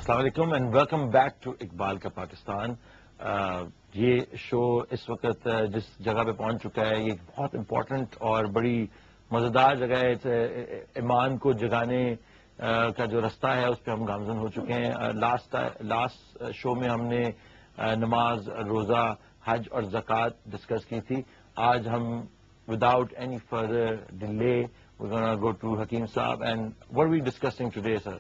السلام علیکم and welcome back to Iqbal کا پاکستان. یہ شو اس وقت جس جگہ پہ پہنچ چکا ہے یہ بہت امپورٹنٹ اور بڑی مزیدار جگہ ہے. ایمان کو جگانے کا جو رستہ ہے اس پہ ہم گامزن ہو چکے ہیں. لاسٹ شو میں ہم نے نماز، روزہ، حج اور زکوٰۃ ڈسکس کی تھی. آج ہم without any further delay we're going to go to حکیم صاحب. and what are we discussing today, sir?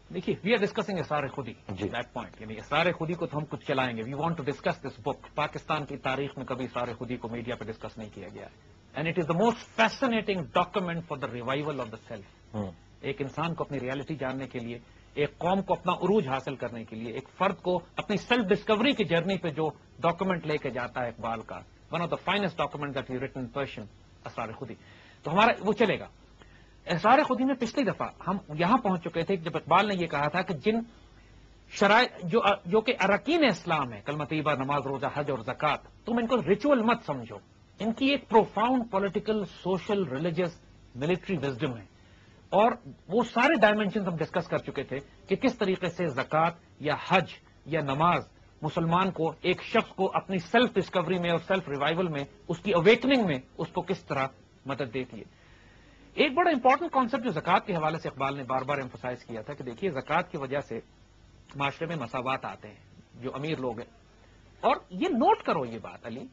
دیکھیے وی آر ڈسکسنگ اسرار خودی. جی. دیٹ پوائنٹ یعنی اسرار خودی کو تو ہم کچھ چلائیں گے. We want to discuss this book. Pakistan کی تاریخ میں کبھی اسرار خودی کو میڈیا پہ ڈسکس نہیں کیا گیا ہے. And it is the most fascinating document for the revival of the self. ایک انسان کو اپنی ریالٹی جاننے کے لیے، ایک قوم کو اپنا عروج حاصل کرنے کے لیے، ایک فرد کو اپنی سیلف ڈسکوری کی جرنی پہ جو ڈاکومنٹ لے کے جاتا ہے اقبال کا، one of the finest document that he written in Persian, Asrar Khudi. تو ہمارا وہ چلے گا. اسرار خودی میں پچھلی دفعہ ہم یہاں پہنچ چکے تھے جب اقبال نے یہ کہا تھا کہ جن شرائط جو کہ اراکین اسلام ہے، کلمہ طیبہ، نماز، روزہ، حج اور زکوٰۃ، تم ان کو ریچول مت سمجھو. ان کی ایک profound political, social, religious, military wisdom ہے. اور وہ سارے ڈائمینشنز ہم ڈسکس کر چکے تھے کہ کس طریقے سے زکوٰۃ یا حج یا نماز مسلمان کو، ایک شخص کو اپنی سیلف ڈسکوری میں اور سیلف ریوائول میں، اس کی اویکننگ میں اس کو کس طرح مدد دیتی ہے. ایک بڑا امپورٹنٹ کانسیپٹ جو زکوٰۃ کے حوالے سے اقبال نے بار بار ایمفسائز کیا تھا کہ دیکھیے زکوٰۃ کی وجہ سے معاشرے میں مساوات آتے ہیں جو امیر لوگ ہیں. اور یہ نوٹ کرو یہ بات علی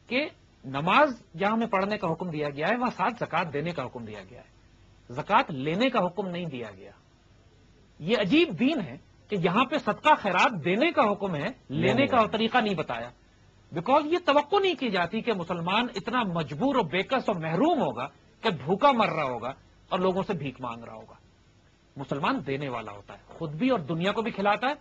کہ نماز جہاں ہمیں پڑھنے کا حکم دیا گیا ہے وہاں ساتھ زکوٰۃ دینے کا حکم دیا گیا ہے. زکوٰۃ لینے کا حکم نہیں دیا گیا. یہ عجیب دین ہے کہ یہاں پہ صدقہ خیرات دینے کا حکم ہے، لینے کا طریقہ نہیں بتایا. بیکاز یہ توقع نہیں کی جاتی کہ مسلمان اتنا مجبور اور بےکس اور محروم ہوگا کہ بھوکا مر رہا ہوگا اور لوگوں سے بھیک مانگ رہا ہوگا. مسلمان دینے والا ہوتا ہے، خود بھی اور دنیا کو بھی کھلاتا ہے،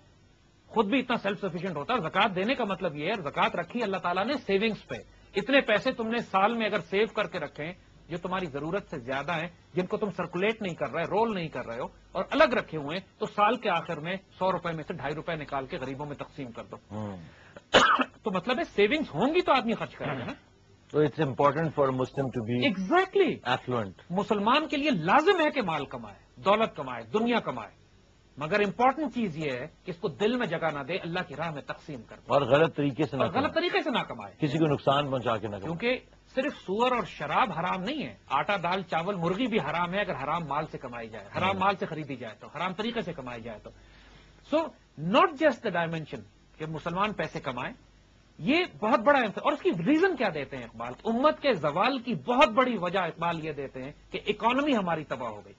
خود بھی اتنا سیلف سفیشینٹ ہوتا ہے. زکوٰۃ دینے کا مطلب یہ ہے، زکوٰۃ رکھی اللہ تعالیٰ نے سیونگز پہ. اتنے پیسے تم نے سال میں اگر سیو کر کے رکھے جو تمہاری ضرورت سے زیادہ ہیں، جن کو تم سرکولیٹ نہیں کر رہے، رول نہیں کر رہے ہو، اور الگ رکھے ہوئے ہیں، تو سال کے آخر میں 100 روپے میں سے 2.5 روپے نکال کے غریبوں میں تقسیم کر دو. تو مطلب ہے سیونگز ہوں گی تو آدمی خرچ کرے گا نا. So it's important for a Muslim to be exactly affluent. مسلمان کے لیے لازم ہے کہ مال کمائے، دولت کمائے، دنیا کمائے، مگر امپورٹنٹ چیز یہ ہے کہ اس کو دل میں جگہ نہ دے، اللہ کی راہ میں تقسیم کر دے اور غلط طریقے سے نہ اور غلط طریقے سے نہ کمائے. کسی کو نقصان پہنچا کے نہ کرے. کیونکہ صرف سور اور شراب حرام نہیں ہے، آٹا، دال، چاول، مرغی بھی حرام ہے اگر حرام مال سے کمائی جائے، حرام مال سے خریدی جائے تو، حرام طریقے سے کمائی جائے تو. So not just the dimension کہ مسلمان پیسے کمائیں، یہ بہت بڑا اور اس کی ریزن کیا دیتے ہیں اقبال؟ امت کے زوال کی بہت بڑی وجہ اقبال یہ دیتے ہیں کہ اکانومی ہماری تباہ ہو گئی.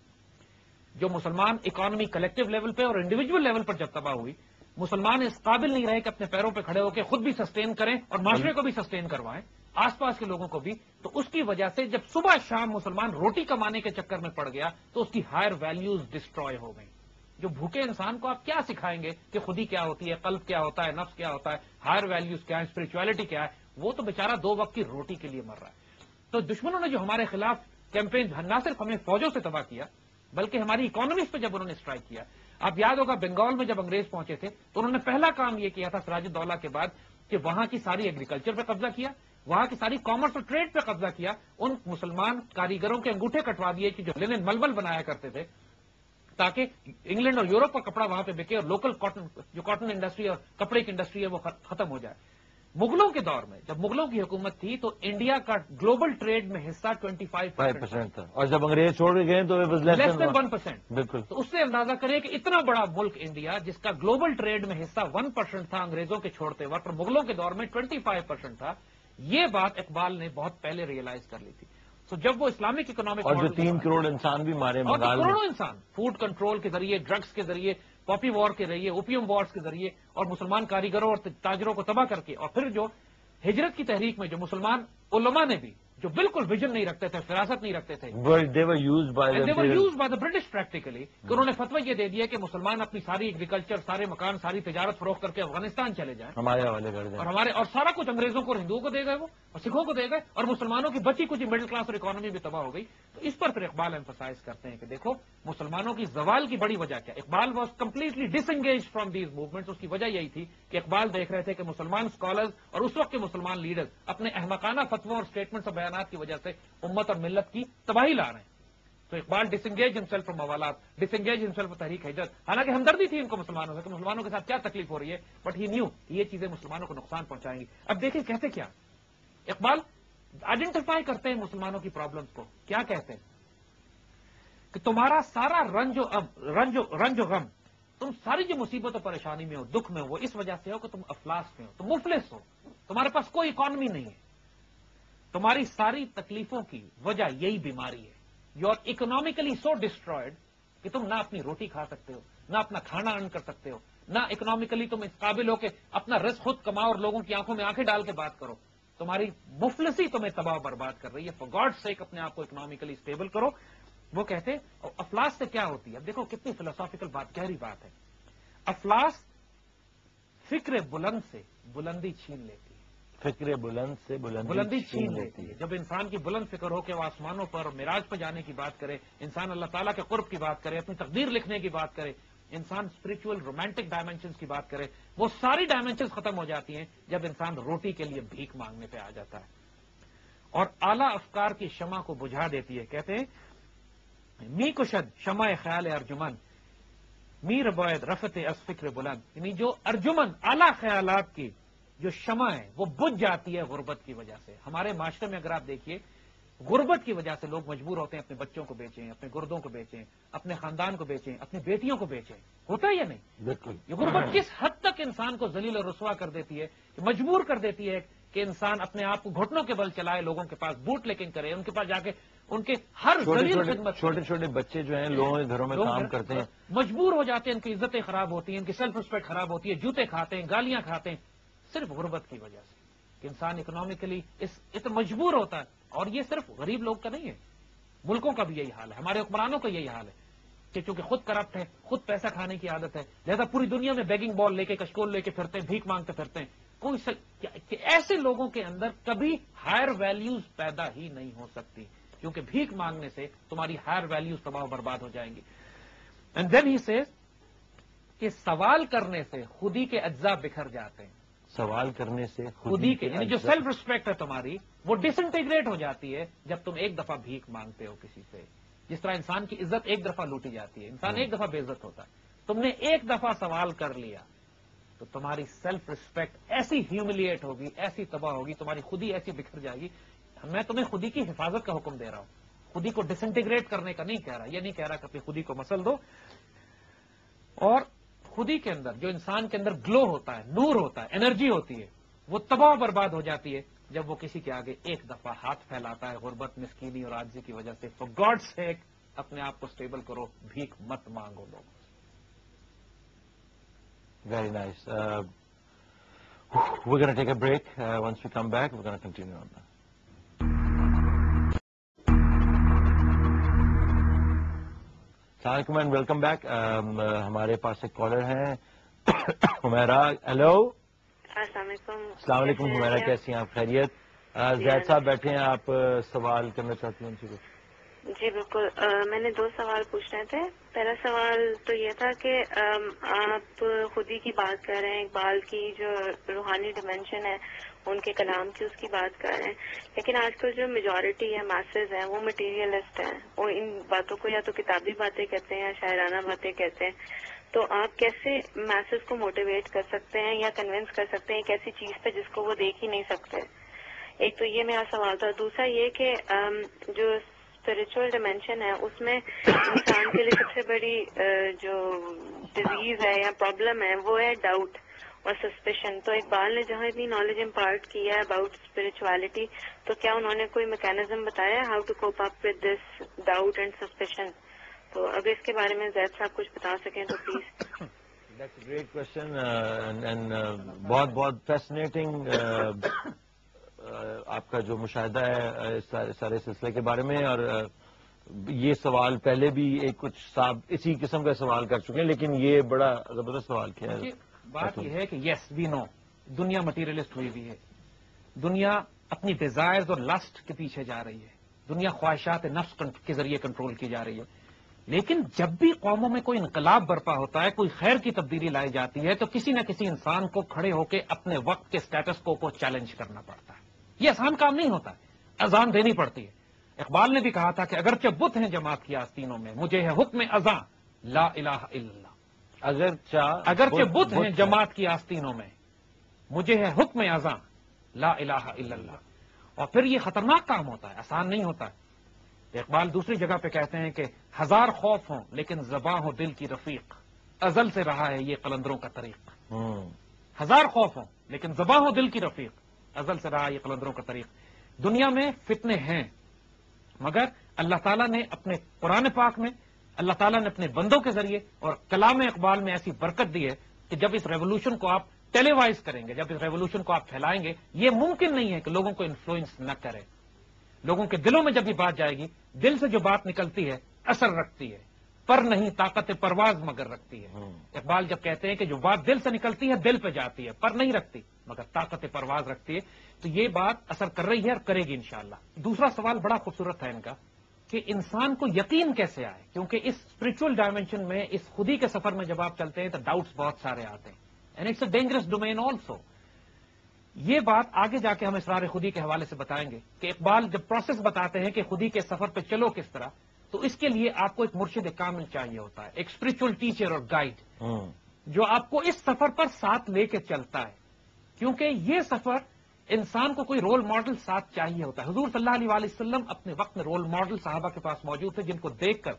جو مسلمان اکانومی کلیکٹو لیول پہ اور انڈیویجول لیول پر جب تباہ ہوئی، مسلمان اس قابل نہیں رہے کہ اپنے پیروں پہ کھڑے ہو کے خود بھی سسٹین کریں اور معاشرے کو بھی سسٹین کروائیں، آس پاس کے لوگوں کو بھی. تو اس کی وجہ سے جب صبح شام مسلمان روٹی کمانے کے چکر میں پڑ گیا تو اس کی ہائر ویلیوز ڈسٹروائے ہو گئیں. جو بھوکے انسان کو آپ کیا سکھائیں گے کہ خودی کیا ہوتی ہے، قلب کیا ہوتا ہے، نفس کیا ہوتا ہے، ہائر ویلیوز کیا ہے، اسپرچولیٹی کیا ہے؟ وہ تو بیچارہ 2 وقت کی روٹی کے لیے مر رہا ہے. تو دشمنوں نے جو ہمارے خلاف کیمپین نہ صرف ہمیں فوجوں سے تباہ کیا بلکہ ہماری اکانومیز پہ جب انہوں نے اسٹرائک کیا. آپ یاد ہوگا بنگال میں جب انگریز پہنچے تھے تو انہوں نے پہلا کام یہ کیا تھا سراج الدولہ کے بعد کہ وہاں کی ساری ایگریکلچر پہ قبضہ کیا، وہاں کی ساری کامرس اور ٹریڈ پہ قبضہ کیا. ان مسلمان کاریگروں کے انگوٹھے کٹوا دیے کہ جو لینن ململ بنایا کرتے تھے تاکہ انگلینڈ اور یورپ کا کپڑا وہاں پہ بکے اور لوکل کاٹن انڈسٹری اور کپڑے کی انڈسٹری ہے وہ ختم ہو جائے. مغلوں کے دور میں جب مغلوں کی حکومت تھی تو انڈیا کا گلوبل ٹریڈ میں حصہ 25% تھا، اور جب انگریز چھوڑ کے گئے تو لیس دین 1%. بالکل. تو اس سے اندازہ کریں کہ اتنا بڑا ملک انڈیا جس کا گلوبل ٹریڈ میں حصہ 1% تھا انگریزوں کے چھوڑتے وقت، اور مغلوں کے دور میں 25% تھا. یہ بات اقبال نے بہت پہلے ریئلائز کر لی تھی. تو جب وہ اسلامک اکنامک اور جو 3 کروڑ انسان بھی مارے بنگال میں، کروڑوں انسان فوڈ کنٹرول کے ذریعے، ڈرگس کے ذریعے، پاپی وار کے ذریعے، اوپیم وارز کے ذریعے، اور مسلمان کاریگروں اور تاجروں کو تباہ کر کے، اور پھر جو ہجرت کی تحریک میں جو مسلمان علماء نے بھی جو بالکل ویژن نہیں رکھتے تھے، فراست نہیں رکھتے تھے، they were used by the British practically کہ انہوں نے فتویٰ یہ دے دیا کہ مسلمان اپنی ساری ایگریکلچر، سارے مکان، ساری تجارت فروخت کر کے افغانستان چلے جائیں، ہمارے حوالے کر دیں، اور سارا کچھ انگریزوں کو اور ہندوؤں کو دے گئے وہ، اور سکھوں کو دے گئے، اور مسلمانوں کی بچی کچھ مڈل کلاس اور اکانومی بھی تباہ ہو گئی. تو اس پر پھر اقبال ایمفسائز کرتے ہیں کہ دیکھو مسلمانوں کی زوال کی بڑی وجہ کیا. Iqbal was completely disengage from these movements. اس کی وجہ یہی تھی کہ اقبال دیکھ رہے تھے کہ مسلمان اسکالرز اور اس وقت کے مسلمان لیڈرز اپنے احمقانہ فتووں اور اسٹیٹمنٹس اور بیانات کی وجہ سے امت اور ملت کی تباہی لا رہے ہیں. تو Iqbal disengage himself from موالات، ڈس انگیج ہمسیلف فرام تحریک ہجرت، حالانکہ ہمدردی تھی ان کو مسلمانوں سے کہ مسلمانوں کے ساتھ کیا تکلیف ہو رہی ہے، بٹ ہی نیو یہ چیزیں مسلمانوں کو نقصان پہنچائیں گی. اب دیکھیں کہتے کیا اقبال آئیڈینٹیفائی کرتے ہیں مسلمانوں کی پرابلمس کو. کیا کہتے ہیں کہ تمہارا سارا رنج و غم، تم ساری جو مصیبت و پریشانی میں ہو، دکھ میں ہو، وہ اس وجہ سے ہو کہ تم افلاس میں ہو، تم مفلس ہو، تمہارے پاس کوئی اکانومی نہیں ہے. تمہاری ساری تکلیفوں کی وجہ یہی بیماری ہے. You are economically so destroyed کہ تم نہ اپنی روٹی کھا سکتے ہو، نہ اپنا کھانا ارن کر سکتے ہو، نہ اکنامکلی تم اس قابل ہو کہ اپنا رزق خود کماؤ اور لوگوں کی آنکھوں میں آنکھیں ڈال کے بات کرو. تمہاری مفلسی تمہیں تباہ و برباد کر رہی ہے. فار گاڈ سیک اپنے آپ کو اکنامکلی اسٹیبل کرو. وہ کہتے افلاس سے کیا ہوتی ہے. اب دیکھو کتنی فلسافیکل بات، گہری بات ہے. افلاس فکر بلند سے بلندی چھین لیتی ہے. فکر بلند سے بلندی چھین لیتی ہے. جب انسان کی بلند فکر ہو کہ وہ آسمانوں پر معراج پہ جانے کی بات کرے، انسان اللہ تعالیٰ کے قرب کی بات کرے، اپنی تقدیر لکھنے کی بات کرے، انسان اسپرچل رومانٹک ڈائمینشنز کی بات کرے، وہ ساری ڈائمینشنز ختم ہو جاتی ہیں جب انسان روٹی کے لیے بھیک مانگنے پہ آ جاتا ہے. اور اعلیٰ افکار کی شمع کو بجھا دیتی ہے. کہتے ہیں می کشد شمع خیال ارجمن میر بوید رفت از فکر بلند، یعنی جو ارجمن اعلیٰ خیالات کی جو شمع ہے وہ بجھ جاتی ہے غربت کی وجہ سے. ہمارے معاشرے میں اگر آپ دیکھیے غربت کی وجہ سے لوگ مجبور ہوتے ہیں اپنے بچوں کو بیچیں، اپنے گردوں کو بیچیں، اپنے خاندان کو بیچیں، اپنی بیٹیوں کو بیچیں. ہوتا ہے یا نہیں؟ بالکل. یہ غربت کس حد تک انسان کو ذلیل اور رسوا کر دیتی ہے کہ مجبور کر دیتی ہے کہ انسان اپنے آپ کو گھٹنوں کے بل چلائے، لوگوں کے پاس بوٹ لیکن کرے، ان کے پاس جا کے ان کے ہر ذلیل خدمت. چھوٹے چھوٹے بچے جو ہیں لوگوں کے گھروں میں کام کرتے ہیں، مجبور ہو جاتے ہیں، ان کی عزتیں خراب ہوتی ہیں، ان کی سیلف رسپیکٹ خراب ہوتی ہے، جوتے کھاتے ہیں، گالیاں کھاتے ہیں، صرف غربت کی وجہ سے کہ انسان اکنامکلی اس مجبور ہوتا ہے. اور یہ صرف غریب لوگ کا نہیں ہے، ملکوں کا بھی یہی حال ہے، ہمارے حکمرانوں کا یہی حال ہے کہ چونکہ خود کرپٹ ہے، خود پیسہ کھانے کی عادت ہے، لہذا پوری دنیا میں بیگنگ بال لے کے کشکول لے کے پھرتے ہیں، بھیک مانگتے پھرتے ہیں. کہ ایسے لوگوں کے اندر کبھی ہائر ویلیوز پیدا ہی نہیں ہو سکتی، کیونکہ بھیک مانگنے سے تمہاری ہائر ویلیوز تباہ و برباد ہو جائیں گی. اینڈ دین ہی سیز کہ سوال کرنے سے خودی کے اجزاء بکھر جاتے ہیں. سوال کرنے سے خودی کے یعنی جو سیلف رسپیکٹ ہے تمہاری وہ ڈس انٹیگریٹ ہو جاتی ہے جب تم ایک دفعہ بھیک مانگتے ہو کسی سے. جس طرح انسان کی عزت ایک دفعہ لوٹی جاتی ہے، انسان ایک دفعہ بے عزت ہوتا ہے. تم نے ایک دفعہ سوال کر لیا تو تمہاری سیلف رسپیکٹ ایسی ہیوملیٹ ہوگی، ایسی تباہ ہوگی، تمہاری خودی ایسی بکھر جائے گی. میں تمہیں خودی کی حفاظت کا حکم دے رہا ہوں، خودی کو ڈس انٹیگریٹ کرنے کا نہیں کہہ رہا. یہ نہیں کہہ رہا کہ اپنی خودی کو مسل دو. اور خودی کے اندر جو انسان کے اندر گلو ہوتا ہے، نور ہوتا ہے، انرجی ہوتی ہے، وہ تباہ برباد ہو جاتی ہے جب وہ کسی کے آگے ایک دفعہ ہاتھ پھیلاتا ہے غربت، مسکینی اور عاجزی کی وجہ سے. فار گاڈ سیک اپنے آپ کو اسٹیبل کرو، بھیک مت مانگو لوگوں سے. Very nice. We're going to take a break. Once we come back, we're going to continue on that. السلام علیکم اینڈ ویلکم بیک. ہمارے پاس ایک کالر ہیں حمیرہ. ہیلو. السلام علیکم. السلام علیکم حمیرہ، کیسی ہیں آپ؟ خیریت؟ زید صاحب بیٹھے ہیں، آپ سوال کرنا چاہتی ہیں ان سے؟ جی بالکل. میں نے 2 سوال پوچھنے تھے. پہلا سوال تو یہ تھا کہ آپ خودی کی بات کر رہے ہیں، اقبال کی جو روحانی ڈیمینشن ہے ان کے کلام کی، اس کی بات کر رہے ہیں، لیکن آج کل جو میجورٹی ہے، ماسز ہیں، وہ مٹیریلسٹ ہیں. وہ ان باتوں کو یا تو کتابی باتیں کہتے ہیں یا شاعرانہ باتیں کہتے ہیں. تو آپ کیسے میسز کو موٹیویٹ کر سکتے ہیں یا کنونس کر سکتے ہیں ایک ایسی چیز پہ جس کو وہ دیکھ ہی نہیں سکتے؟ ایک تو یہ میرا سوال تھا. دوسرا یہ کہ جو اسپرچل ڈائمینشن ہے اس میں انسان کے لیے سب سے بڑی جو ڈیزیز ہے یا پرابلم ہے وہ ہے ڈاؤٹ اور سسپیشن. تو اقبال نے جہاں اتنی نالج امپارٹ کیا ہے اباؤٹ اسپرچویلٹی، تو کیا انہوں نے کوئی میکینزم بتایا how to cope up with this doubt and suspicion? تو اگر اس کے بارے میں زید صاحب کچھ بتا سکیں تو please. That's a great question and بہت بہت فیسنیٹنگ آپ کا جو مشاہدہ ہے سارے سلسلے کے بارے میں. اور یہ سوال پہلے بھی ایک کچھ صاحب اسی قسم کا سوال کر چکے ہیں، لیکن یہ بڑا زبردست سوال کیا ہے. بات یہ ہے کہ یس وی نو دنیا مٹیریلسٹ ہوئی ہوئی ہے، دنیا اپنی ڈیزائرز اور لسٹ کے پیچھے جا رہی ہے، دنیا خواہشات نفس کے ذریعے کنٹرول کی جا رہی ہے. لیکن جب بھی قوموں میں کوئی انقلاب برپا ہوتا ہے، کوئی خیر کی تبدیلی لائی جاتی ہے، تو کسی نہ کسی انسان کو کھڑے ہو کے اپنے وقت کے سٹیٹس کو چیلنج کرنا پڑتا ہے. یہ آسان کام نہیں ہوتا ہے، اذان دینی پڑتی ہے، اقبال نے بھی کہا تھا کہ اگرچہ بت ہیں جماعت کی آستینوں میں، مجھے ہے حکم ازاں لا الہ الا اللہ. اگرچہ بت ہیں جماعت کی آستینوں میں، مجھے ہے حکم ازاں لا الہ الا اللہ. اور پھر یہ خطرناک کام ہوتا ہے، آسان نہیں ہوتا ہے. اقبال دوسری جگہ پہ کہتے ہیں کہ ہزار خوف ہوں لیکن زباں ہو دل کی رفیق، ازل سے رہا ہے یہ قلندروں کا طریق. ہزار خوف ہوں لیکن زباں ہو دل کی رفیق، ازل سے رہا یہ قلندروں کا طریق. دنیا میں فتنے ہیں، مگر اللہ تعالیٰ نے اپنے قرآن پاک میں، اللہ تعالیٰ نے اپنے بندوں کے ذریعے اور کلام اقبال میں ایسی برکت دی ہے کہ جب اس ریولوشن کو آپ ٹیلی وائز کریں گے، جب اس ریولوشن کو آپ پھیلائیں گے، یہ ممکن نہیں ہے کہ لوگوں کو انفلوئنس نہ کرے. لوگوں کے دلوں میں جب یہ بات جائے گی، دل سے جو بات نکلتی ہے اثر رکھتی ہے، پر نہیں طاقت پرواز مگر رکھتی ہے. اقبال جب کہتے ہیں کہ جو بات دل سے نکلتی ہے دل پہ جاتی ہے، پر نہیں رکھتی مگر طاقت پرواز رکھتی ہے، تو یہ بات اثر کر رہی ہے اور کرے گی انشاءاللہ. دوسرا سوال بڑا خوبصورت ہے ان کا کہ انسان کو یقین کیسے آئے، کیونکہ اس اسپرچل ڈائمینشن میں، اس خودی کے سفر میں جب آپ چلتے ہیں تو ڈاؤٹس بہت سارے آتے ہیں. And it's a dangerous domain also. یہ بات آگے جا کے ہم اسرار خودی کے حوالے سے بتائیں گے کہ اقبال جب پروسیس بتاتے ہیں کہ خودی کے سفر پہ چلو کس طرح، تو اس کے لیے آپ کو ایک مرشد کامل چاہیے ہوتا ہے، ایک اسپرچل ٹیچر اور گائیڈ جو آپ کو اس سفر پر ساتھ لے کے چلتا ہے. کیونکہ یہ سفر انسان کو کوئی رول ماڈل ساتھ چاہیے ہوتا ہے. حضور صلی اللہ علیہ وآلہ وسلم اپنے وقت میں رول ماڈل صحابہ کے پاس موجود تھے جن کو دیکھ کر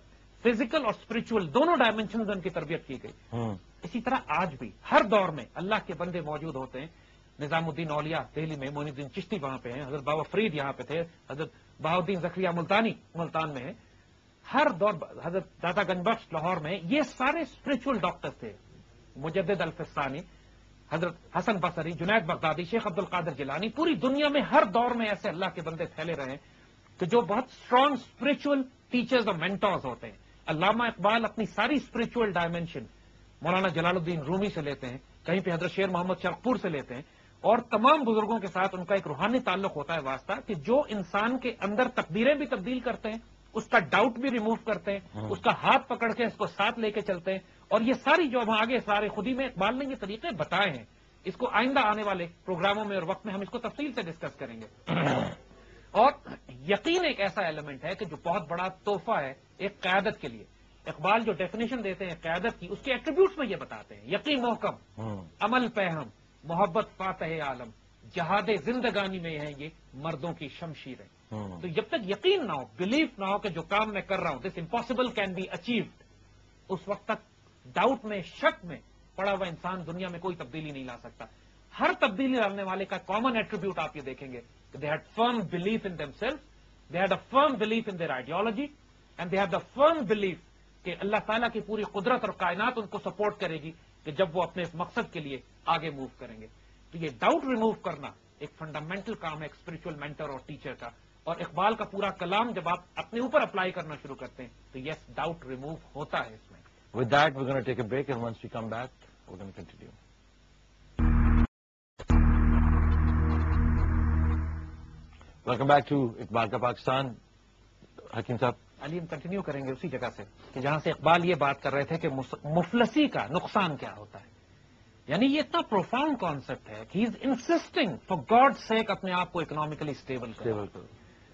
فزیکل اور اسپرچل دونوں ڈائمینشنز ان کی تربیت کی گئی. اسی طرح آج بھی ہر دور میں اللہ کے بندے موجود ہوتے ہیں. نظام الدین اولیاء دہلی میں، معین الدین چشتی وہاں پہ ہیں، حضرت بابا فرید یہاں پہ تھے، حضرت بہاؤدین زکریا ملتانی ملتان میں ہیں. ہر دور حضرت داتا گنج بخش لاہور میں، یہ سارے اسپرچل ڈاکٹر تھے. مجدد الفسانی، حضرت حسن بصری، جنید بغدادی، شیخ عبد القادر جیلانی، پوری دنیا میں ہر دور میں ایسے اللہ کے بندے پھیلے رہے ہیں کہ جو بہت اسٹرانگ اسپرچل ٹیچرز اور مینٹورز ہوتے ہیں. علامہ اقبال اپنی ساری اسپرچل ڈائمینشن مولانا جلال الدین رومی سے لیتے ہیں، کہیں پہ حضرت شیر محمد شرقپور سے لیتے ہیں، اور تمام بزرگوں کے ساتھ ان کا ایک روحانی تعلق ہوتا ہے واسطہ کہ جو انسان کے اندر تقدیریں بھی تبدیل کرتے ہیں، اس کا ڈاؤٹ بھی ریموو کرتے ہیں، اس کا ہاتھ پکڑ کے اس کو ساتھ لے کے چلتے ہیں. اور یہ ساری جو ہم آگے سارے خودی میں اقبال نے یہ طریقے بتائے ہیں، اس کو آئندہ آنے والے پروگراموں میں اور وقت میں ہم اس کو تفصیل سے ڈسکس کریں گے. اور یقین ایک ایسا ایلیمنٹ ہے کہ جو بہت بڑا تحفہ ہے ایک قیادت کے لیے. اقبال جو ڈیفینیشن دیتے ہیں قیادت کی، اس کے ایٹریبیوٹس میں یہ بتاتے ہیں: یقین محکم، عمل پہم، محبت فاتح عالم، جہاد زندگانی میں ہیں یہ مردوں کی شمشیریں. تو جب تک یقین نہ ہو، بلیف نہ ہو کہ جو کام میں کر رہا ہوں دس امپاسبل کین بی اچیوڈ، اس وقت تک ڈاؤٹ میں، شک میں پڑا ہوا انسان دنیا میں کوئی تبدیلی نہیں لا سکتا. ہر تبدیلی لانے والے کا کامن ایٹریبیوٹ آپ یہ دیکھیں گے کہ they had firm belief in them self, they had a firm belief in their ideology, and they had the firm belief کہ اللہ تعالیٰ کی پوری قدرت اور کائنات ان کو سپورٹ کرے گی کہ جب وہ اپنے اس مقصد کے لیے آگے موو کریں گے. تو یہ ڈاؤٹ ریموو کرنا ایک فنڈامنٹل کام ہے ایک اسپرچل مینٹر اور ٹیچر کا. اور اقبال کا پورا کلام جب آپ اپنے اوپر اپلائی کرنا شروع کرتے ہیں تو یس ڈاؤٹ ریموو ہوتا ہے اس میں. With that, we're going to take a break, and once we come back, we're going to continue. Welcome back to Iqbal Ka Pakistan. حکیم صاحب، علی ہم کنٹینیو کریں گے اسی جگہ سے کہ جہاں سے اقبال یہ بات کر رہے تھے کہ مفلسی کا نقصان کیا ہوتا ہے. یعنی یہ اتنا پروفاؤنڈ کانسیپٹ ہے کہ ہی از انسسٹنگ فار گاڈ سیک اپنے آپ کو اکنامیکلی اسٹیبل کرو.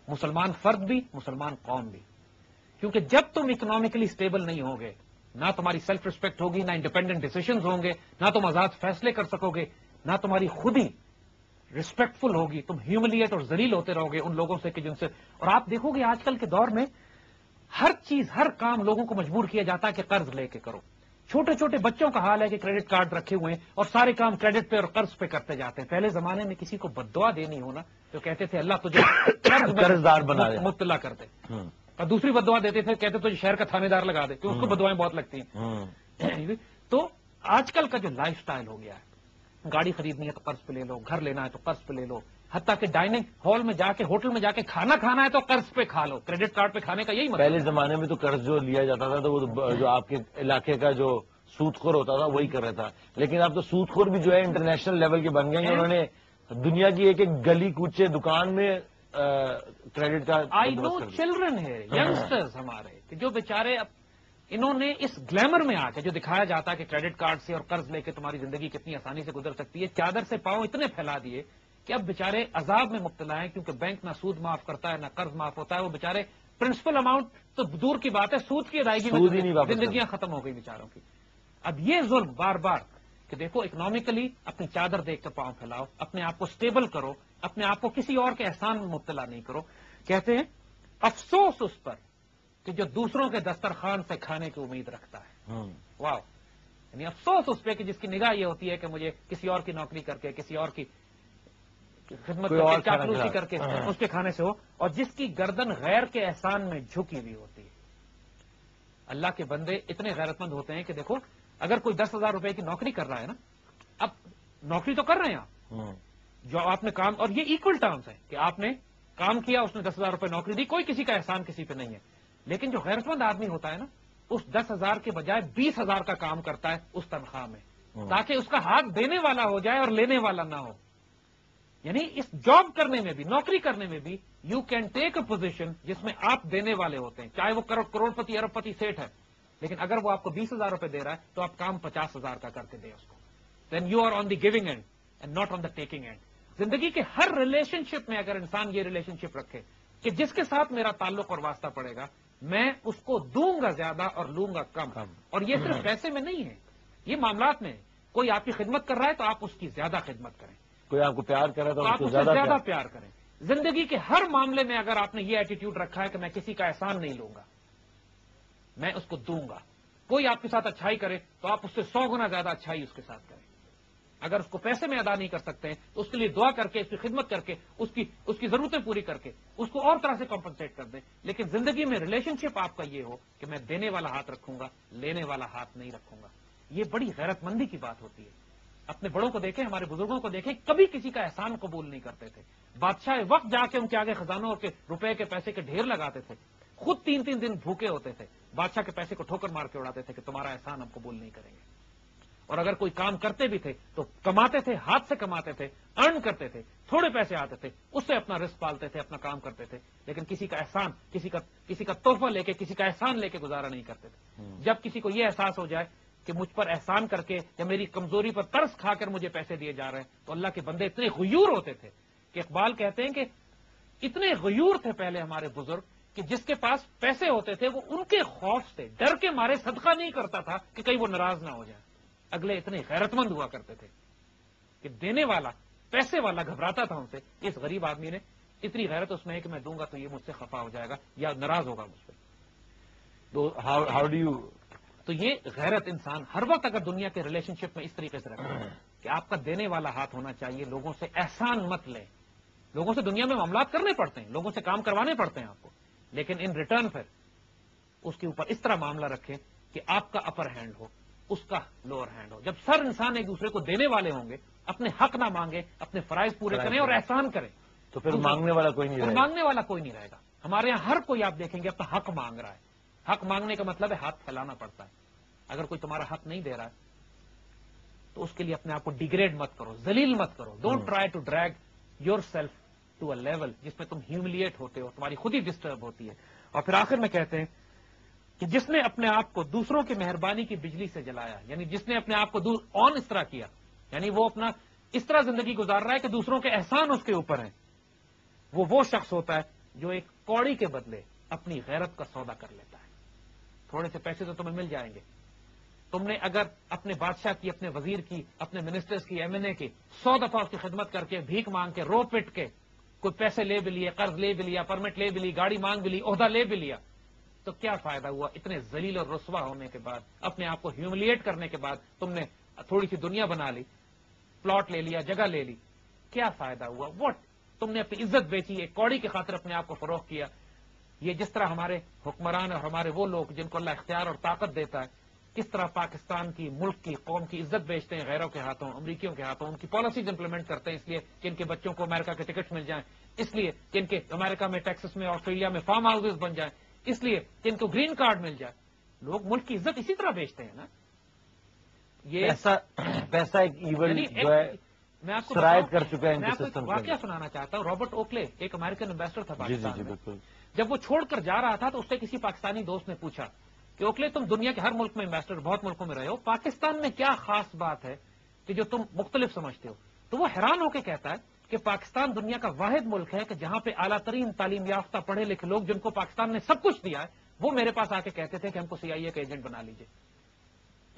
مسلمان فرد بھی، مسلمان قوم بھی. کیونکہ جب تم اکنامیکلی اسٹیبل نہیں ہوگے، نہ تمہاری سیلف ریسپیکٹ ہوگی، نہ انڈیپینڈنٹ ڈیسیشنز ہوں گے، نہ تم آزاد فیصلے کر سکو گے، نہ تمہاری خودی ریسپیکٹفل ہوگی. تم ہیوملیٹ اور ذلیل ہوتے رہو گے ان لوگوں سے کہ جن سے. اور آپ دیکھو گے آج کل کے دور میں ہر چیز، ہر کام لوگوں کو مجبور کیا جاتا ہے کہ قرض لے کے کرو. چھوٹے چھوٹے بچوں کا حال ہے کہ کریڈٹ کارڈ رکھے ہوئے ہیں اور سارے کام کریڈٹ پہ اور قرض پہ کرتے جاتے ہیں. پہلے زمانے میں کسی کو بددعا دینی ہونا تو کہتے تھے اللہ تجھے قرضدار بنا دے، مبتلا کر دے. اور دوسری بددعا دیتے تھے، کہتے تجھے شہر کا تھانے دار لگا دے، کہ اس کو بددعائیں بہت لگتی ہیں. تو آج کل کا جو لائف سٹائل ہو گیا ہے، گاڑی خریدنی ہے تو قرض پہ لے لو، گھر لینا ہے تو قرض پہ لے لو، حتیٰ کہ ڈائننگ ہال میں جا کے، ہوٹل میں جا کے کھانا کھانا ہے تو قرض پہ کھا لو. کریڈٹ کارڈ پہ کھانے کا یہی مطلب. پہلے زمانے میں تو قرض جو لیا جاتا تھا تو وہ جو آپ کے علاقے کا جو سود خور ہوتا تھا وہی کر رہا تھا. لیکن اب تو سود خور بھی جو ہے انٹرنیشنل لیول کے بن گئے ہیں. انہوں نے دنیا کی ایک ایک گلی کوچے دکان میں کریڈٹ کا آئی نو چلڈرن ہے، ینگسٹرز ہمارے کہ جو بیچارے اب انہوں نے اس گلیمر میں آ کے جو دکھایا جاتا ہے کہ کریڈٹ کارڈ سے اور قرض لے کے تمہاری زندگی کتنی آسانی سے گزر سکتی ہے، چادر سے پاؤں اتنے پھیلا دیے کہ اب بیچارے عذاب میں مبتلا ہیں کیونکہ بینک نہ سود معاف کرتا ہے نہ قرض معاف ہوتا ہے. وہ بیچارے پرنسپل اماؤنٹ تو دور کی بات ہے, سود کی ادائیگی میں زندگیاں ختم ہو گئی بیچاروں کی. اب یہ ظلم بار بار کہ دیکھو اکنامکلی اپنی چادر دیکھ کر پاؤں پھیلاؤ, اپنے آپ کو سٹیبل کرو, اپنے آپ کو کسی اور کے احسان میں مبتلا نہیں کرو. کہتے ہیں افسوس اس پر کہ جو دوسروں کے دسترخوان سے کھانے کی امید رکھتا ہے. واو, یعنی افسوس اس پہ کہ جس کی نگاہ یہ ہوتی ہے کہ مجھے کسی اور کی نوکری کر کے, کسی اور کی خدمت کر کے, چاپلوسی کر کے اس کے کھانے سے ہو, اور جس کی گردن غیر کے احسان میں جھکی ہوئی ہوتی ہے. اللہ کے بندے اتنے غیرت مند ہوتے ہیں کہ دیکھو اگر کوئی 10,000 روپے کی نوکری کر رہا ہے نا, اب نوکری تو کر رہے ہیں آپ, جو آپ نے کام, اور یہ ایکول ٹرمز ہے کہ آپ نے کام کیا, اس نے 10,000 روپے نوکری دی, کوئی کسی کا احسان کسی پہ نہیں ہے. لیکن جو غیرت مند آدمی ہوتا ہے نا, اس 10,000 کے بجائے 20,000 کا کام کرتا ہے اس تنخواہ میں, تاکہ اس کا ہاتھ دینے والا ہو جائے اور لینے والا نہ ہو. یعنی اس جاب کرنے میں بھی, نوکری کرنے میں بھی, you can take a position جس میں آپ دینے والے ہوتے ہیں, چاہے وہ کروڑ پتی ارب پتی سیٹ ہے, لیکن اگر وہ آپ کو 20,000 روپے دے رہا ہے تو آپ کام 50,000 کا کر کے دیں اس کو. Then you are on the giving end and not on the taking end. زندگی کے ہر ریلیشن شپ میں اگر انسان یہ ریلیشن شپ رکھے کہ جس کے ساتھ میرا تعلق اور واسطہ پڑے گا, میں اس کو دوں گا زیادہ اور لوں گا کم. اور یہ صرف پیسے میں نہیں ہے, یہ معاملات میں ہے. کوئی آپ کی خدمت کر رہا ہے تو آپ اس کی زیادہ خدمت کریں, کوئی آپ کو پیار کرے تو آپ اس سے زیادہ پیار کریں. زندگی کے ہر معاملے میں اگر آپ نے یہ ایٹیٹیوڈ رکھا ہے کہ میں کسی کا احسان نہیں لوں گا, میں اس کو دوں گا. کوئی آپ کے ساتھ اچھائی کرے تو آپ اس سے 100 گنا زیادہ اچھائی اس کے ساتھ کریں. اگر اس کو پیسے میں ادا نہیں کر سکتے ہیں تو اس کے لیے دعا کر کے, اس کی خدمت کر کے, اس کی ضرورتیں پوری کر کے اس کو اور طرح سے کمپنسیٹ کر دیں. لیکن زندگی میں ریلیشن شپ آپ کا یہ ہو کہ میں دینے والا ہاتھ رکھوں گا, لینے والا ہاتھ نہیں رکھوں گا. یہ بڑی غیرت مندی کی بات ہوتی ہے. اپنے بڑوں کو دیکھیں, ہمارے بزرگوں کو دیکھیں, کبھی کسی کا احسان قبول نہیں کرتے تھے. بادشاہ وقت جا کے ان کے آگے خزانوں کے روپے کے پیسے کے ڈھیر لگاتے تھے, خود 3 دن بھوکے ہوتے تھے, بادشاہ کے پیسے کو ٹھوکر مار کے اڑاتے تھے کہ تمہارا احسان ہم قبول نہیں کریں گے. اور اگر کوئی کام کرتے بھی تھے تو کماتے تھے, ہاتھ سے کماتے تھے, ارن کرتے تھے, تھوڑے پیسے آتے تھے, اس سے اپنا رزق پالتے تھے, اپنا کام کرتے تھے. لیکن کسی کا احسان, کسی کا تحفہ لے کے, کسی کا احسان لے کے گزارا نہیں کرتے تھے. جب کسی کو یہ احساس ہو جائے کہ مجھ پر احسان کر کے یا میری کمزوری پر ترس کھا کر مجھے پیسے دیے جا رہے ہیں, تو اللہ کے بندے اتنے غیور ہوتے تھے کہ اقبال کہتے ہیں کہ اتنے غیور تھے پہلے ہمارے بزرگ کہ جس کے پاس پیسے ہوتے تھے وہ ان کے خوف سے, ڈر کے مارے صدقہ نہیں کرتا تھا کہ کہیں وہ ناراض نہ ہو جائے. اگلے اتنے غیرت مند ہوا کرتے تھے کہ دینے والا, پیسے والا گھبراتا تھا ان سے. اس غریب آدمی نے اتنی غیرت اس میں ہے کہ میں دوں گا تو یہ مجھ سے خفا ہو جائے گا یا ناراض ہوگا مجھ پہ. تو ہاؤ ڈو یو, تو یہ غیرت انسان ہر وقت اگر دنیا کے ریلیشن شپ میں اس طریقے سے رکھے کہ آپ کا دینے والا ہاتھ ہونا چاہیے, لوگوں سے احسان مت لیں. لوگوں سے دنیا میں معاملات کرنے پڑتے ہیں, لوگوں سے کام کروانے پڑتے ہیں آپ کو, لیکن ان ریٹرن پھر اس کے اوپر اس طرح معاملہ رکھیں کہ آپ کا اپر ہینڈ ہو, اس کا لوور ہینڈ ہو. جب سر انسان ایک دوسرے کو دینے والے ہوں گے, اپنے حق نہ مانگیں, اپنے فرائض پورے کریں اور احسان کریں, تو پھر مانگنے والا کوئی نہیں رہے گا. مانگنے والا کوئی نہیں رہے گا. ہمارے یہاں ہر کوئی آپ دیکھیں گے اپنا حق مانگ رہا ہے. حق مانگنے کا مطلب ہے ہاتھ پھیلانا پڑتا ہے. اگر کوئی تمہارا حق نہیں دے رہا ہے تو اس کے لیے اپنے آپ کو ڈیگریڈ مت کرو, ذلیل مت کرو. Don't try to drag your self to a level جس میں تم ہیوملیٹ ہوتے ہو, تمہاری خود ہی ڈسٹرب ہوتی ہے. اور پھر آخر میں کہتے ہیں کہ جس نے اپنے آپ کو دوسروں کی مہربانی کی بجلی سے جلایا, یعنی جس نے اپنے آپ کو آن اس طرح کیا, یعنی وہ اپنا اس طرح زندگی گزار رہا ہے کہ دوسروں کے احسان اس کے اوپر ہیں, وہ شخص ہوتا ہے جو ایک کوڑی کے بدلے اپنی غیرت کا سودا کر لیتا ہے. تھوڑے سے پیسے تو تمہیں مل جائیں گے. تم نے اگر اپنے بادشاہ کی, اپنے وزیر کی, اپنے منسٹرز کی, MNA کی 100 دفعہ اس کی خدمت کر کے, بھیک مانگ کے, رو پٹ کے, کوئی پیسے لے بھی لیے, قرض لے بھی لیا, پرمٹ لے بھی لی, گاڑی مانگ بھی لی, عہدہ لے بھی لیا, تو کیا فائدہ ہوا؟ اتنے ذلیل اور رسوا ہونے کے بعد, اپنے آپ کو ہیوملیٹ کرنے کے بعد تم نے تھوڑی سی دنیا بنا لی, پلاٹ لے لیا, جگہ لے لی, کیا فائدہ ہوا؟ واٹ؟ تم نے اپنی عزت بیچی, ایک کوڑی کی خاطر اپنے آپ کو فروخت کیا. یہ جس طرح ہمارے حکمران اور ہمارے وہ لوگ جن کو اللہ اختیار اور طاقت دیتا ہے, کس طرح پاکستان کی, ملک کی, قوم کی عزت بیچتے ہیں غیروں کے ہاتھوں, امریکیوں کے ہاتھوں. ان کی پالیسیز امپلیمنٹ کرتے ہیں اس لیے کہ ان کے بچوں کو امریکہ کے ٹکٹس مل جائیں, اس لیے کہ ان کے امریکہ میں, ٹیکسس میں, آسٹریلیا میں فارم ہاؤسز بن جائیں, اس لیے کہ ان کو گرین کارڈ مل جائے. لوگ ملک کی عزت اسی طرح بیچتے ہیں نا. یہ پیسہ ایک ایول جو ہے میں آپ کو سرایت کر چکا ہے. میں آپ کو واقعہ سنانا چاہتا ہوں. رابرٹ اوکلے ایک امریکن ایمبیسڈر تھا پاکستان میں. بالکل. جب وہ چھوڑ کر جا رہا تھا تو اس سے کسی پاکستانی دوست نے پوچھا کہ اوکلے تم دنیا کے ہر ملک میں ایمبیسڈر, بہت ملکوں میں رہے ہو, پاکستان میں کیا خاص بات ہے کہ جو تم مختلف سمجھتے ہو؟ تو وہ حیران ہو کے کہتا ہے کہ پاکستان دنیا کا واحد ملک ہے کہ جہاں پہ اعلیٰ ترین تعلیم یافتہ پڑھے لکھے لوگ جن کو پاکستان نے سب کچھ دیا ہے وہ میرے پاس آ کے کہتے تھے کہ ہم کو CIA کا ایجنٹ بنا لیجیے.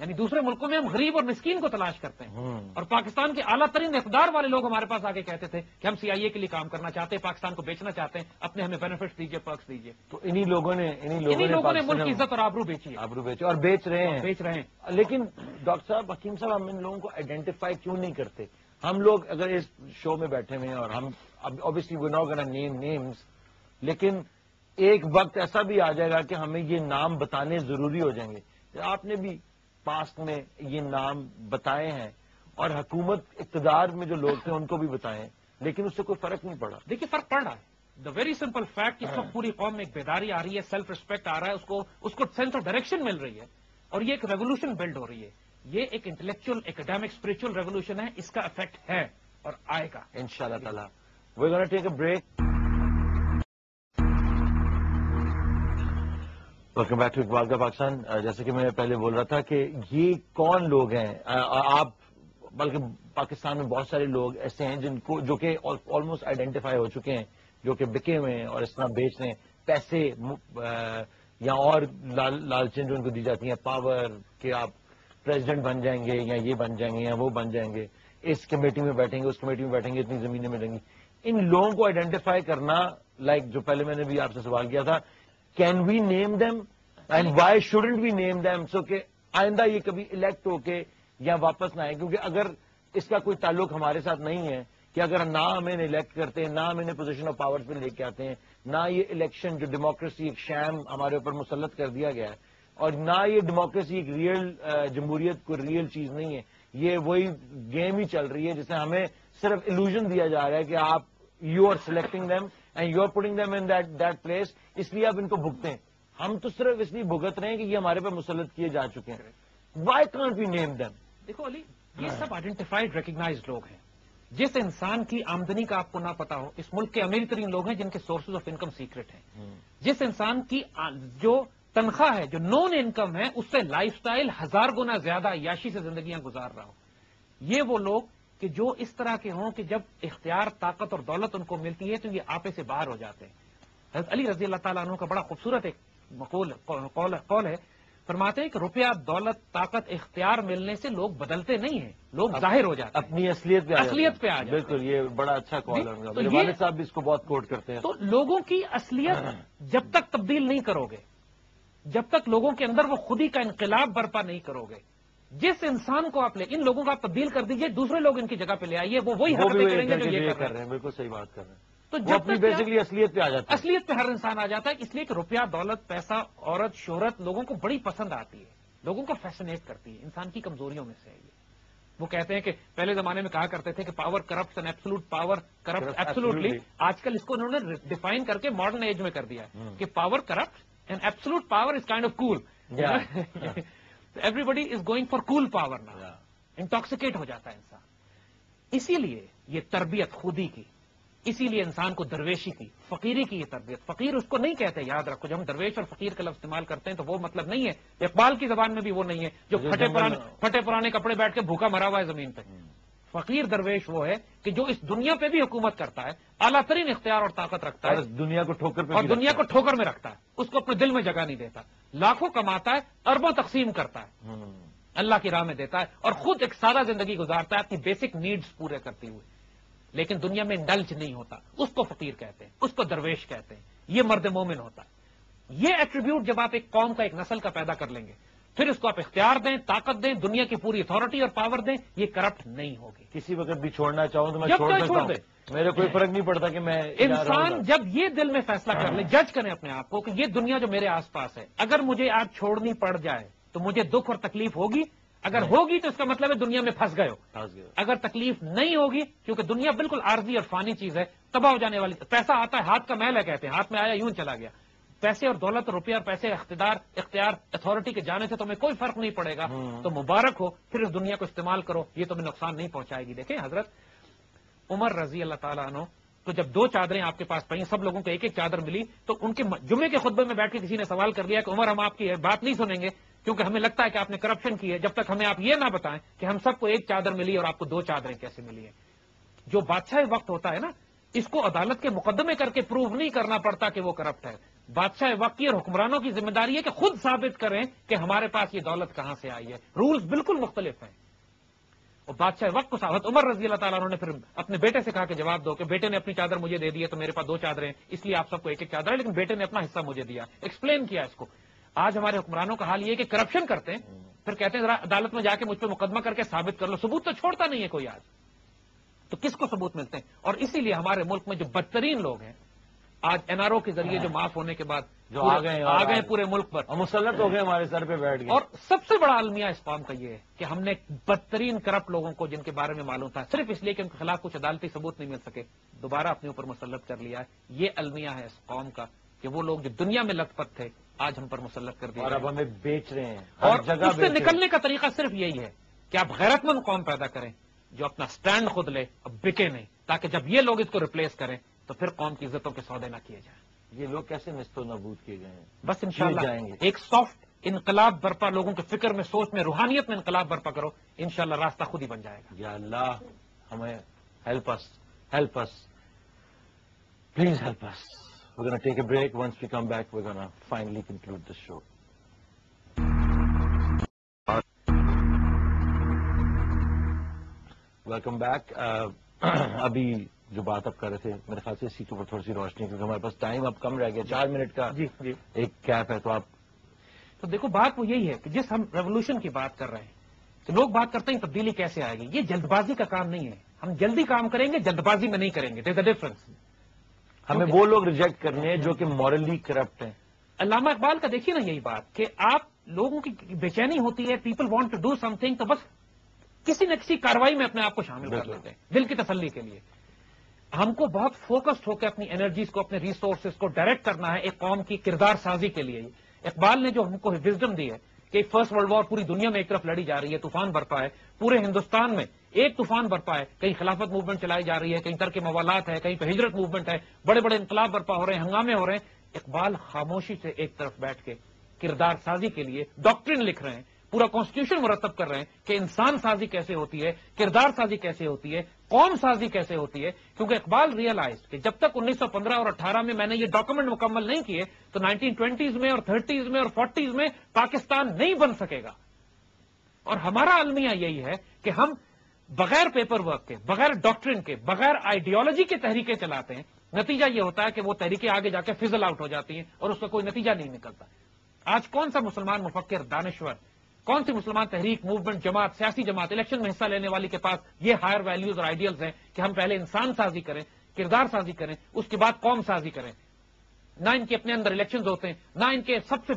یعنی دوسرے ملکوں میں ہم غریب اور مسکین کو تلاش کرتے ہیں اور پاکستان کے اعلیٰ ترین اقتدار والے لوگ ہمارے پاس آ کے کہتے تھے کہ ہم CIA کے لیے کام کرنا چاہتے ہیں, پاکستان کو بیچنا چاہتے ہیں, اپنے ہمیں بینیفٹس دیجیے, پرکس دیجیے. تو انہی لوگوں نے ملک کی عزت اور آبرو بیچی ہے, آبرو بیچے اور بیچ رہے ہیں. لیکن ڈاکٹر صاحب, حکیم صاحب, ہم ان لوگوں کو آئیڈینٹیفائی کیوں نہیں کرتے؟ ہم لوگ اگر اس شو میں بیٹھے ہوئے ہیں اور ہم obviously we're not gonna name names, لیکن ایک وقت ایسا بھی آ جائے گا کہ ہمیں یہ نام بتانے ضروری ہو جائیں گے. آپ نے بھی پاسٹ میں یہ نام بتائے ہیں اور حکومت اقتدار میں جو لوگ تھے ان کو بھی بتائے, لیکن اس سے کوئی فرق نہیں پڑا. دیکھیے فرق پڑ رہا ہے. دا ویری سمپل فیکٹ, اس وقت پوری قوم میں ایک بیداری آ رہی ہے, سیلف ریسپیکٹ آ رہا ہے, اس کو سینس آف ڈائریکشن مل رہی ہے اور یہ ایک ریولیوشن بلڈ ہو رہی ہے. یہ ایک انٹلیکچوئل اکیڈیمک اسپرچل ریولیوشن ہے, اس کا افیکٹ ہے اور آئے گا انشاءاللہ تعالی. We're gonna take a break. Welcome back to Iqbal کا پاکستان. جیسے کہ میں پہلے بول رہا تھا کہ یہ کون لوگ ہیں, آپ بلکہ پاکستان میں بہت سارے لوگ ایسے ہیں جن کو جو کہ آلموسٹ آئیڈینٹیفائی ہو چکے ہیں, جو کہ بکے ہوئے ہیں اور اس طرح بیچ رہے ہیں پیسے یا اور لالچیں جو ان کو دی جاتی ہیں, پاور کہ آپ پریزیڈنٹ بن جائیں گے یا یہ بن جائیں گے یا وہ بن جائیں گے, اس کمیٹی میں بیٹھیں گے اس کمیٹی میں بیٹھیں گے, اتنی زمینیں ملیں گی. ان لوگوں کو آئیڈینٹیفائی کرنا, لائک جو پہلے میں نے بھی آپ سے سوال کیا تھا, can we name them and why shouldn't we name them, so کہ آئندہ یہ کبھی الیکٹ ہو کے یا واپس نہ آئے, کیونکہ اگر اس کا کوئی تعلق ہمارے ساتھ نہیں ہے کہ اگر نہ ہمیں الیکٹ کرتے ہیں, نہ ہم انہیں پوزیشن آف پاور پہ لے کے آتے ہیں, نہ یہ الیکشن جو ڈیموکریسی ایک شام ہمارے اوپر مسلط کر دیا گیا ہے, اور نہ یہ ڈیموکریسی ایک ریئل جمہوریت کو ریئل چیز نہیں ہے, یہ وہی گیم ہی چل رہی ہے جسے ہمیں صرف illusion دیا جا رہا ہے کہ آپ you are selecting them and you are putting them in that place, اس لیے آپ ان کو بھگتیں. ہم تو صرف اس لیے بھگت رہے ہیں کہ یہ ہمارے پہ مسلط کیے جا چکے ہیں. Why can't we name them? دیکھو علی, یہ سب آئیڈینٹیفائڈ ریکگنائزڈ لوگ ہیں. جس انسان کی آمدنی کا آپ کو نہ پتا ہو, اس ملک کے امیر ترین لوگ ہیں جن کے سورسز آف انکم سیکرٹ ہیں. جس انسان کی جو تنخواہ ہے, جو نون انکم ہے, اس سے لائف سٹائل 1000 گنا زیادہ عیاشی سے زندگیاں گزار رہا ہو, یہ وہ لوگ کہ جو اس طرح کے ہوں کہ جب اختیار, طاقت اور دولت ان کو ملتی ہے تو یہ آپے سے باہر ہو جاتے ہیں. حضرت علی رضی اللہ تعالیٰ عنہ کا بڑا خوبصورت ایک قول ہے, فرماتے ہیں کہ روپیہ, دولت, طاقت, اختیار ملنے سے لوگ بدلتے نہیں ہیں, لوگ ظاہر ہو جاتے ہیں, اپنی اصلیت پہ آ جاتے ہیں. بالکل, یہ بڑا اچھا کال ہے, میرے والد صاحب بھی اس کو بہت کوٹ کرتے ہیں. تو لوگوں کی اصلیت جب تک تبدیل نہیں کرو گے, جب تک لوگوں کے اندر وہ خودی کا انقلاب برپا نہیں کرو گے, جس انسان کو آپ ان لوگوں کا آپ تبدیل کر دیجئے, دوسرے لوگ ان کی جگہ پہ لے آئیے, وہ وہی حرکتیں کریں گے جو یہ کر رہے ہیں. بالکل صحیح بات کر رہے ہیں. تو جب تک بیسکلی اصلیت پہ آ جاتا ہے, اصلیت پہ ہر انسان آ جاتا ہے. اس لیے کہ روپیہ, دولت, پیسہ, عورت, شہرت لوگوں کو بڑی پسند آتی ہے, لوگوں کو فیسنیٹ کرتی ہے, انسان کی کمزوریوں میں سے ہے یہ. وہ کہتے ہیں کہ پہلے زمانے میں کہا کرتے تھے کہ power corrupts and absolute power corrupt absolutely. آج کل اس کو انہوں نے ڈیفائن کر کے ماڈرن ایج میں کر دیا ہے کہ power corrupt and absolute power is kind of cool. Everybody is going for cool power نا, انٹاکسیکیٹ ہو جاتا ہے انسان. اسی لیے یہ تربیت خودی کی, اسی لیے انسان کو درویشی کی, فقیری کی یہ تربیت. فقیر اس کو نہیں کہتے, یاد رکھو, جب ہم درویش اور فقیر کا لفظ استعمال کرتے ہیں تو وہ مطلب نہیں ہے, اقبال کی زبان میں بھی وہ نہیں ہے جو پھٹے پرانے کپڑے بیٹھ کے بھوکا مرا ہوا ہے زمین پہ. فقیر درویش وہ ہے کہ جو اس دنیا پہ بھی حکومت کرتا ہے, اعلیٰ ترین اختیار اور طاقت رکھتا ہے, دنیا کو ٹھوکر میں رکھتا ہے, اس کو اپنے دل میں جگہ نہیں دیتا, لاکھوں کماتا ہے, اربوں تقسیم کرتا ہے, اللہ کی راہ میں دیتا ہے, اور خود ایک سادہ زندگی گزارتا ہے اپنی بیسک نیڈز پورے کرتے ہوئے, لیکن دنیا میں انڈلج نہیں ہوتا. اس کو فقیر کہتے ہیں, اس کو درویش کہتے ہیں. یہ مرد مومن ہوتا ہے. یہ ایٹریبیوٹ جب آپ ایک قوم کا, ایک نسل کا پیدا کر لیں گے, پھر اس کو آپ اختیار دیں, طاقت دیں, دنیا کی پوری اتھارٹی اور پاور دیں, یہ کرپٹ نہیں ہوگی. کسی وقت بھی چھوڑنا چاہوں تو میں چھوڑ دیں, میرے کوئی فرق نہیں پڑتا کہ میں. انسان جب یہ دل میں فیصلہ کر لے, جج کریں اپنے آپ کو کہ یہ دنیا جو میرے آس پاس ہے, اگر مجھے آج چھوڑنی پڑ جائے تو مجھے دکھ اور تکلیف ہوگی. اگر ہوگی تو اس کا مطلب ہے دنیا میں پھنس گئے ہو. اگر تکلیف نہیں ہوگی, کیونکہ دنیا بالکل عارضی اور فانی چیز ہے, تباہ ہو جانے والی. پیسہ آتا ہے, ہاتھ کا میل ہے کہتے ہیں, ہاتھ میں آیا یوں چلا گیا. پیسے اور دولت, روپیہ, پیسے, اختیار, اتھارٹی کے جانے سے تمہیں کوئی فرق نہیں پڑے گا, تو مبارک ہو, پھر اس دنیا کو استعمال کرو, یہ تمہیں نقصان نہیں پہنچائے گی. دیکھیں حضرت عمر رضی اللہ تعالیٰ عنہ, تو جب 2 چادریں آپ کے پاس پڑیں, سب لوگوں کو ایک ایک چادر ملی, تو ان کے جمعے کے خطبے میں بیٹھ کے کسی نے سوال کر لیا کہ عمر ہم آپ کی بات نہیں سنیں گے کیونکہ ہمیں لگتا ہے کہ آپ نے کرپشن کی ہے, جب تک ہمیں آپ یہ نہ بتائیں کہ ہم سب کو ایک چادر ملی اور آپ کو 2 چادریں کیسے ملی ہیں. جو بادشاہ وقت ہوتا ہے نا، اس کو عدالت کے مقدمے کر کے پروو نہیں کرنا پڑتا کہ وہ کرپٹ ہے. بادشاہ وقت کی اور حکمرانوں کی ذمہ داری ہے کہ خود ثابت کریں کہ ہمارے پاس یہ دولت کہاں سے آئی ہے. رولز بالکل مختلف ہیں. اور بادشاہ وقت کو حضرت عمر رضی اللہ تعالیٰ عنہ نے پھر اپنے بیٹے سے کہا کہ جواب دو، کہ بیٹے نے اپنی چادر مجھے دے دی ہے تو میرے پاس 2 چادریں ہیں، اس لیے آپ سب کو ایک ایک چادر ہے، لیکن بیٹے نے اپنا حصہ مجھے دیا. ایکسپلین کیا اس کو. آج ہمارے حکمرانوں کا حال یہ ہے کہ کرپشن کرتے ہیں، پھر کہتے ہیں ذرا عدالت میں جا کے مجھ پہ مقدمہ کر کے ثابت کر لو. ثبوت تو چھوڑتا نہیں ہے کوئی آج. تو کس کو ثبوت ملتے ہیں؟ اور اسی لیے ہمارے ملک میں جو بدترین لوگ ہیں آج NRO کے ذریعے جو معاف ہونے کے بعد جو آ گئے پورے ملک پر اور مسلط ہو گئے، ہمارے سر پہ بیٹھ گئے. اور سب سے بڑا المیہ اس قوم کا یہ ہے کہ ہم نے بدترین کرپٹ لوگوں کو، جن کے بارے میں معلوم تھا، صرف اس لیے کہ ان کے خلاف کچھ عدالتی ثبوت نہیں مل سکے، دوبارہ اپنے اوپر مسلط کر لیا ہے. یہ المیہ ہے اس قوم کا کہ وہ لوگ جو دنیا میں لت پت تھے آج ہم پر مسلط کر دیا اور اب ہمیں بیچ رہے ہیں. اور اس سے نکلنے کا طریقہ صرف یہی ہے کہ آپ غیرت مند قوم پیدا کریں جو اپنا سٹینڈ خود لے، اب بکے نہیں، تاکہ جب یہ لوگ اس کو ریپلیس کریں تو پھر قوم کی عزتوں کے سودے نہ کیے جائیں. یہ لوگ کیسے نست و نابود کیے گئے ہیں؟ بس انشاءاللہ جائیں گے. ایک سافٹ انقلاب برپا، لوگوں کے فکر میں، سوچ میں، روحانیت میں انقلاب برپا کرو، انشاءاللہ راستہ خود ہی بن جائے گا. یا اللہ ہمیں help us please help us. We're going to take a break. Once we come back, we're going to finally conclude the show. Welcome back. ابھی جو بات آپ کر رہے تھے، میرے خیال سے اسی کے اوپر تھوڑی سی روشنی، کیونکہ ہمارے پاس ٹائم اب کم رہ گیا، 4 منٹ کا جی ایک کیپ ہے. تو آپ تو دیکھو بات وہ یہی ہے کہ جس ہم ریولوشن کی بات کر رہے ہیں تو لوگ بات کرتے ہیں تبدیلی کیسے آئے گی. یہ جلد بازی کا کام نہیں ہے. ہم جلدی کام کریں گے، جلد بازی میں نہیں کریں گے. دیر از اے ڈفرنس. ہمیں وہ لوگ ریجیکٹ کرنے ہیں جو کہ مورلی کرپٹ ہیں. علامہ اقبال کا دیکھیے نا یہی بات کہ آپ لوگوں کی بے چینی ہوتی ہے، people want to do something, تو بس کسی نہ کسی کاروائی میں اپنے آپ کو شامل کر لیتے ہیں دل کی تسلی کے لیے. ہم کو بہت فوکسڈ ہو کے اپنی انرجیز کو، اپنے ریسورسز کو ڈائریکٹ کرنا ہے ایک قوم کی کردار سازی کے لیے. اقبال نے جو ہم کو وزڈم دی ہے کہ فرسٹ ورلڈ وار پوری دنیا میں ایک طرف لڑی جا رہی ہے، طوفان برپا ہے، پورے ہندوستان میں ایک طوفان برپا ہے، کہیں خلافت موومنٹ چلائی جا رہی ہے، کہیں ترک موالات ہے، کہیں پہ ہجرت موومنٹ ہے، بڑے بڑے انقلاب برپا ہو رہے ہیں، ہنگامے ہو رہے ہیں. اقبال خاموشی سے ایک طرف بیٹھ کے کردار سازی کے لیے ڈاکٹرن لکھ رہے ہیں، پورا کانسٹیٹیوشن مرتب کر رہے ہیں کہ انسان سازی کیسے ہوتی ہے، کردار سازی کیسے ہوتی ہے، قوم سازی کیسے ہوتی ہے. کیونکہ اقبال ریئلائز کہ جب تک 1915 اور 18 میں نے یہ ڈاکومنٹ مکمل نہیں کیے تو 1920s میں اور 30s میں اور 40s میں پاکستان نہیں بن سکے گا. اور ہمارا المیہ یہی ہے کہ ہم بغیر پیپر ورک کے، بغیر ڈاکٹرن کے، بغیر آئیڈیالوجی کے تحریکیں چلاتے ہیں. نتیجہ یہ ہوتا ہے کہ وہ تحریکیں آگے جا کے فزل آؤٹ ہو جاتی ہیں اور اس کا کوئی نتیجہ نہیں نکلتا. آج کون سا مسلمان مفکر، دانشور، کون سی مسلمان تحریک، موومنٹ، جماعت، سیاسی جماعت الیکشن میں حصہ لینے والی کے پاس یہ ہائر ویلیوز اور آئیڈیلز ہیں کہ ہم پہلے انسان سازی کریں، کردار سازی کریں، اس کے بعد قوم سازی کریں. نہ ان کے اپنے اندر الیکشنز ہوتے ہیں، نہ ان کے سب سے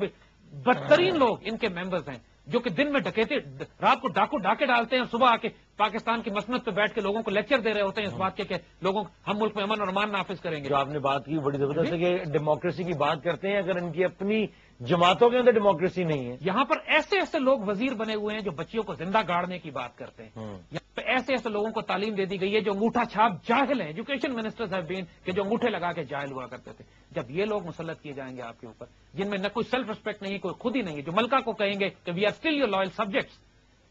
بدترین لوگ ان کے ممبرز ہیں جو کہ دن میں ڈکیتے، رات کو ڈاکے ڈالتے ہیں اور صبح آ کے پاکستان کی مسند پہ بیٹھ کے لوگوں کو لیکچر دے رہے ہوتے ہیں اس بات کے کہ لوگوں ہم ملک میں امن اور امان نافذ کریں گے. جو آپ نے بات کی بڑی زبردست ہے کہ ڈیموکریسی کی بات کرتے ہیں، اگر ان کی اپنی جماعتوں کے اندر ڈیموکریسی نہیں ہے. یہاں پر ایسے ایسے لوگ وزیر بنے ہوئے ہیں جو بچیوں کو زندہ گاڑنے کی بات کرتے ہیں. یہاں پہ ایسے ایسے لوگوں کو تعلیم دے دی گئی ہے جو انگوٹھا چھاپ جاہل ہیں. ایجوکیشن منسٹرز ہیو بین کہ جو انگوٹھے لگا کے جاہل ہوا کرتے تھے. جب یہ لوگ مسلط کیے جائیں گے آپ کے اوپر، جن میں نہ کوئی سیلف ریسپیکٹ نہیں، کوئی خود ہی نہیں ہے، جو ملکہ کو کہیں گے کہ we are still your loyal subjects,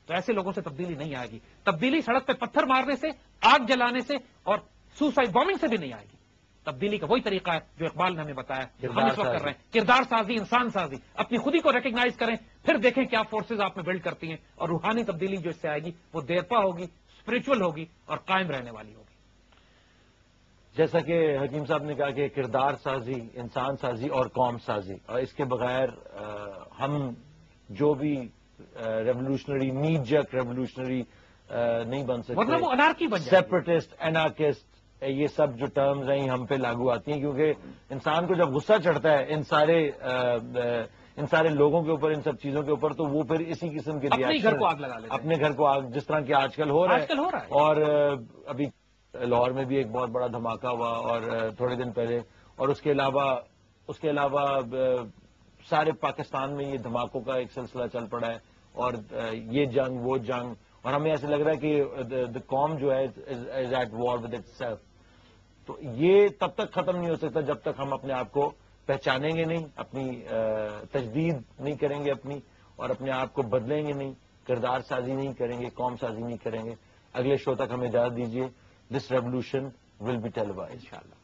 تو ایسے لوگوں سے تبدیلی نہیں آئے گی. تبدیلی سڑک پہ پتھر مارنے سے، آگ جلانے سے اور سوسائڈ بامبنگ سے بھی نہیں آئے گی. تبدیلی کا وہی طریقہ ہے جو اقبال نے ہمیں بتایا، ہم اس وقت کر رہے ہیں. کردار سازی، انسان سازی، اپنی خودی کو ریکگنائز کریں، پھر دیکھیں کیا فورسز آپ میں بلڈ کرتی ہیں، اور روحانی تبدیلی جو اس سے آئے گی وہ دیرپا ہوگی، اسپرچل ہوگی اور قائم رہنے والی ہوگی. جیسا کہ حکیم صاحب نے کہا کہ کردار سازی، انسان سازی اور قوم سازی، اور اس کے بغیر ہم جو بھی ریولوشنری، نیٹ جک ریولوشنری نہیں بن سکتے. ورنہ وہ انارکی بن جائے گی. سیپریٹسٹ، انارکسٹ، یہ سب جو ٹرمز ہیں ہم پہ لاگو آتی ہیں، کیونکہ انسان کو جب غصہ چڑھتا ہے ان سارے لوگوں کے اوپر، ان سب چیزوں کے اوپر، تو وہ پھر اسی قسم کے اپنے گھر کو آگ لگا لیتے ہیں. اپنے گھر کو آگ، جس طرح کہ آج کل ہو رہا ہے. اور ابھی لاہور میں بھی ایک بہت بڑا دھماکہ ہوا اور تھوڑے دن پہلے، اور اس کے علاوہ سارے پاکستان میں یہ دھماکوں کا ایک سلسلہ چل پڑا ہے، اور یہ جنگ وہ جنگ، اور ہمیں ایسے لگ رہا ہے کہ قوم جو ہے is at war with itself. تو یہ تب تک ختم نہیں ہو سکتا جب تک ہم اپنے آپ کو پہچانیں گے نہیں، اپنی تجدید نہیں کریں گے اپنی، اور اپنے آپ کو بدلیں گے نہیں، کردار سازی نہیں کریں گے، قوم سازی نہیں کریں گے. اگلے شو تک ہمیں اجازت دیجیے. this revolution will be televised. Inshallah.